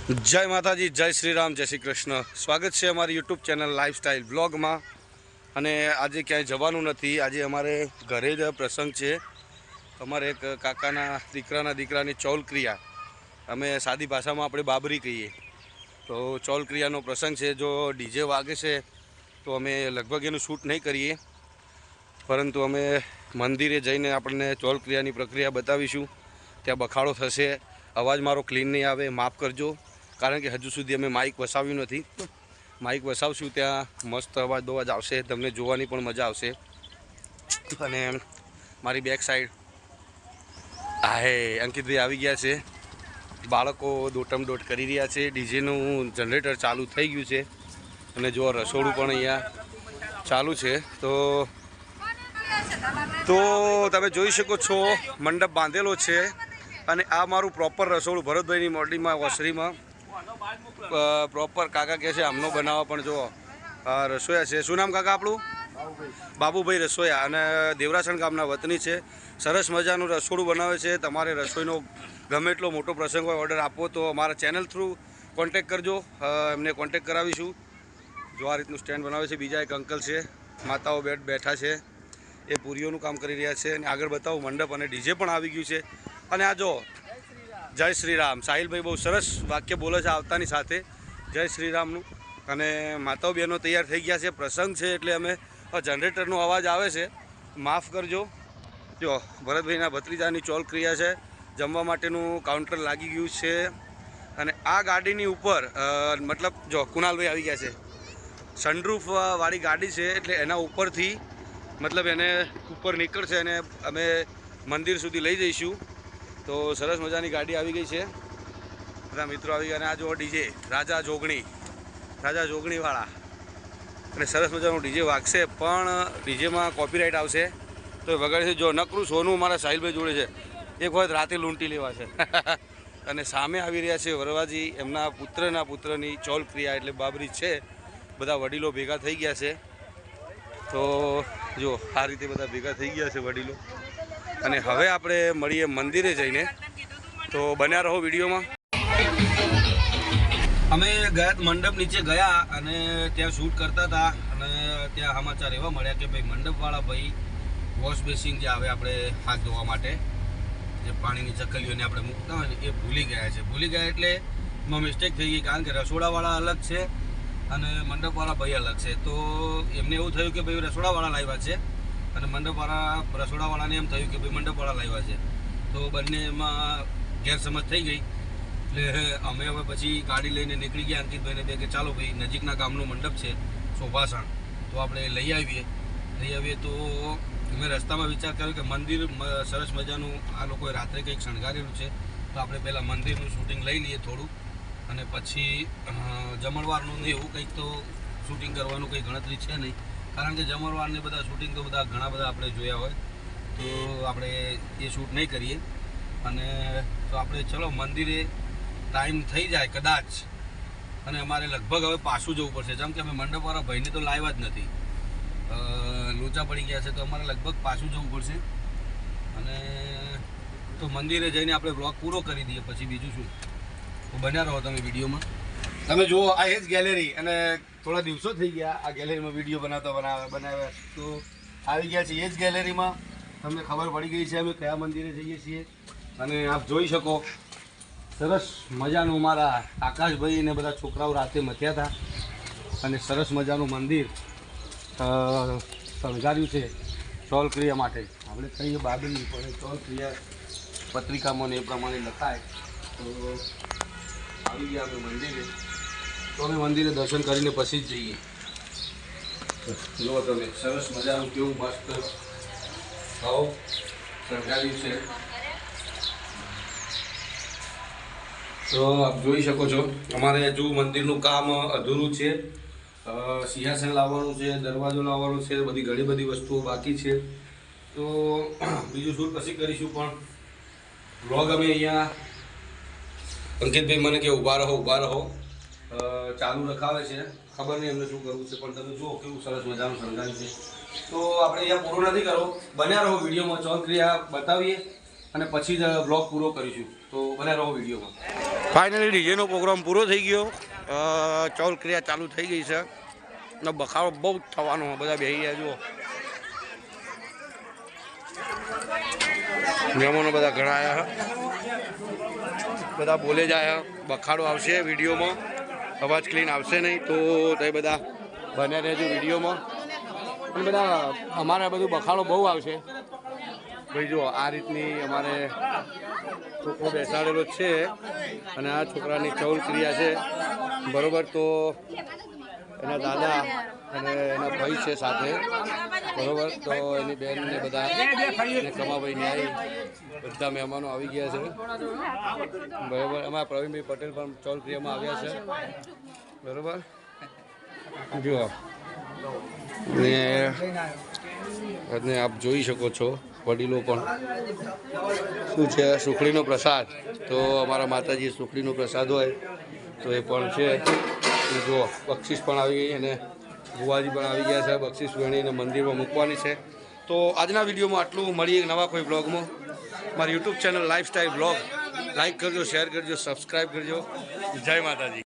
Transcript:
जय माताजी, जय श्री राम, जय श्री कृष्ण। स्वागत है हमारी यूट्यूब चैनल लाइफस्टाइल ब्लॉग में। अने आज क्या जवानू नहीं, आज अमारे घरे ज प्रसंग है। अमारे एक काकाना दीकरानी चौल क्रिया, अमे सादी भाषा में अपने बाबरी कहीए तो चौल क्रियानो प्रसंग है। जो डीजे वागे से तो अमे लगभग एनु शूट नहीं करिए, परंतु अमे मंदिरे जईने आपने चौल क्रियानी प्रक्रिया बतावीशुं। त्या बखाड़ो थशे, अवाज मारो क्लीन नहीं आवे, माफ करजो, कारण के हजू सुधी अमे माइक वसाव्युं नथी। माइक वसावशुं त्या मस्त अवाज आवशे, तमने जोवानी पण मजा आवशे। अने मारी बेक साइड आहे अंकितभाई आवी गया छे। बाळको दोटम दोट करी रह्या छे। डीजेनुं जनरेटर चालू थई गयुं छे अने जो रसोडું पण अहींया चालू छे। तो तमे जोई शको छो मंडप बांधेलो छे अने आ मारू प्रॉपर रसोडું भरतभाईनी मोडलीमां वसरीमां प्रॉपर काका कहे छे आमनो बनावो, पण जो रसोया छे। शुं नाम काका आपणुं? बाबूभाई रसोया अने देवरासण गामना वतनी छे। सरस मजानुं रसोडું बनावे छे। तमारे रसोईनो गमे એટલો मोटो प्रसंग होय, ऑर्डर आपो तो अमारा चेनल थ्रू कॉन्टेक्ट करजो, एमने कॉन्टेक्ट करावीशुं। जो आ रीतनुं स्टेन्ड बनावे छे। बीजा एक अंकल छे, माताओ बैठा छे, ए पूरीओनुं काम करी रह्या छे। अने आगळ बतावुं मंडप अने डीजे पण आवी गयुं छे। अने आ जो जय श्री राम, साहिल भाई बहुत सरस वाक्य बोले छे आवतानी साथे जय श्री रामनुं। अने माताओ बहनों तैयार थई गया छे। प्रसंग छे एटले अमे जनरेटरनो अवाज आवे छे, माफ करजो। जो भरतभाईना भत्रीजानी चौल क्रिया छे, जमवा माटेनुं काउंटर लागी गयुं छे। अने आ गाडीनी उपर मतलब जो कुणालभाई आवी गया छे, सनरूफ वाળી गाड़ी छे एटले एना उपरथी मतलब एने ऊपर निकळशे अने अमे मंदिर सुधी लई जईशुं। तो सरस मजानी गाड़ी आवी गई है। बधा मित्रों आवी गया। आ जो डीजे राजा जोगणी वाला अने सरस मजानुं डीजे वागशे, पण डीजे में कॉपीराइट आवशे तो वगाड़शे। जो नकरू सोनू मारा साहिलभाई जोड़े छे, एक वखत राते लूंटी लेवा छे। अने सामे आवी रह्या छे वरवाजी, एमना पुत्रनी चौल क्रिया एटले बाबरी छे। बधा वडीलो भेगा थई गया छे। तो जो आ रीते बधा भेगा थई गया छे वडीलो। अने हवे आपणे मळीए मंदिरे जईने, तो बन्या रहो विडियो में। अमे गया मंडप नीचे गया अने त्यां शूट करता था अने त्यां समाचार एवा मळ्या के भाई मंडपवाळा भाई वॉश बेसिंग जे आवे आपणे हाथ धोवा माटे जे पाणीनी चकलीओने आपणे मूकता होय ने ए भूली गया एटले एमां मिस्टेक थई गई, कारण के रसोडावाळा अलग छे अने मंडपवाळा भाई अलग छे। तो एमने एवुं थयुं के भाई रसोडावाळा लाव्या छे अने मंडपवाळा रसोडावाळाने एम थयुं के भाई मंडपवाळा लाव्या छे। तो बंनेमां गैरसमज थई गई એટલે અમે હવે પછી ગાડી લઈને નીકળી ગયા અંકિતભાઈને બે કે ચાલો ભાઈ નજીકના ગામનો મંડપ છે શોભાસણ, તો આપણે લઈ આવીએ। તો મેં રસ્તામાં વિચાર કર્યો કે મંદિર સરસ મજાનું આ લોકોએ રાત્રે કંઈક શણગારેલું છે, તો આપણે પહેલાં મંદિરનું શૂટિંગ લઈ લઈએ થોડું, અને પછી જમણવારનું ને એવું કંઈક તો શૂટિંગ કરવાનું કંઈ ગણતરી છે નહીં, કારણ કે જમણવારને બધા શૂટિંગ તો બધા ઘણા બધા આપણે જોયા હોય, તો આપણે એ શૂટ નહીં કરીએ। અને તો આપણે ચલો મંદિરે टाइम थी जाए कदाच, अने अमारे लगभग हवे पाछू जवुं पड़शे, जेम के अमे मंडपवाळा भाईने तो लाव्या ज नथी, लोचा पड़ी गया है, तो अमारे लगभग पाछू जवुं पड़शे। अने तो मंदिरे जईने आपणे ब्लॉग पूरो करी दीए, पछी बीजुं शुं। तो बन्या रहो तमे विडियोमां। तमे जुओ आ एज गैलरी, अने थोड़ा दिवसों थई गया आ गैलरीमां विडियो बनाव्या तो आवी गया छे एज गैलरीमां। तमने खबर पड़ी गई है अमे कया मंदिरे जईए छीए। अने आप जोई शको सरस मजानुं अमारा आकाशभाई ने बधा छोकराओ राते मथ्या था अने सरस मजानुं मंदिर शणगार्युं छे चौल क्रिया माटे। आपणे कहीए बाबरी पण चौल क्रिया पत्रिकामां ए प्रमाणे लखाय। तो आवी गया अमे मंदिरे, तो अमे मंदिरे दर्शन करीने पछी ज जईए। जो तमे सरस मजानुं केवुं मस्त भाव शणगार्युं छे। तो आप जोई शको छो अमारे हजू मंदिरनुं काम अधूरुं छे। सिंहासन लाववानुं छे, दरवाजो लाववानो छे, बधी घणी बधी वस्तुओ बाकी छे। तो बीजुं शूट पछी करीशुं, पण ब्लॉग अमे अहींया अंकितभाई मने के ऊभा रहो चालू रखावे छे। खबर नहीं एमने शुं करवुं छे, पण तमे जुओ केवुं सरस मजानुं शणगार्युं छे। तो आपणे अहींया पूरो नथी करવો, बन्या रहो विडियोमां। चौल क्रिया बतावीए અને પછી જ બ્લોગ પૂરો કરીશું, તો બને રહો વિડીયોમાં। ફાઇનલી ડીજેનો પ્રોગ્રામ પૂરો થઈ ગયો. ચૌલ ક્રિયા ચાલુ થઈ ગઈ છે ને બખાડો બહુ જ થવાનો. બધા બેસી ગયા જુઓ, મહેમાનો બધા ઘણા આવ્યા. બધા બોલે જાય બખાડો આવશે વિડીયોમાં, અવાજ ક્લીન આવશે નહીં તો તે બધા બને રહેજો વિડીયોમાં. અને બધા અમારે બધું બખાડો બહુ આવશે ભાઈ. જો આ રીતની અમારે છોકરો બેસાડેલો છે અને આ છોકરાની ચૌલ ક્રિયા છે બરોબર. તો એના દાદા અને એના ભાઈ છે સાથે બરોબર. તો એની બેન ને બધા કમાભાઈને આવી બધા મહેમાનો આવી ગયા છે બરોબર. અમારા પ્રવીણભાઈ પટેલ પણ ચૌલ ક્રિયામાં આવ્યા છે બરોબર. જુઓ ને આપ જોઈ શકો છો વડીલો પણ શું છે સુખડીનો પ્રસાદ. તો અમારા માતાજી સુખડીનો પ્રસાદ હોય તો એ પણ છે. જુઓ બક્ષીસ પણ આવી ગઈ અને બુવાજી પણ આવી ગયા છે. બક્ષીસ વેણીને મંદિરમાં મૂકવાની છે. તો આજના વિડીયોમાં આટલું. મળીએ નવા કોઈ બ્લોગમાં. મારી YouTube channel lifestyle blog like કરજો, શેર કરજો, સબસ્ક્રાઈબ કરજો. જય માતાજી.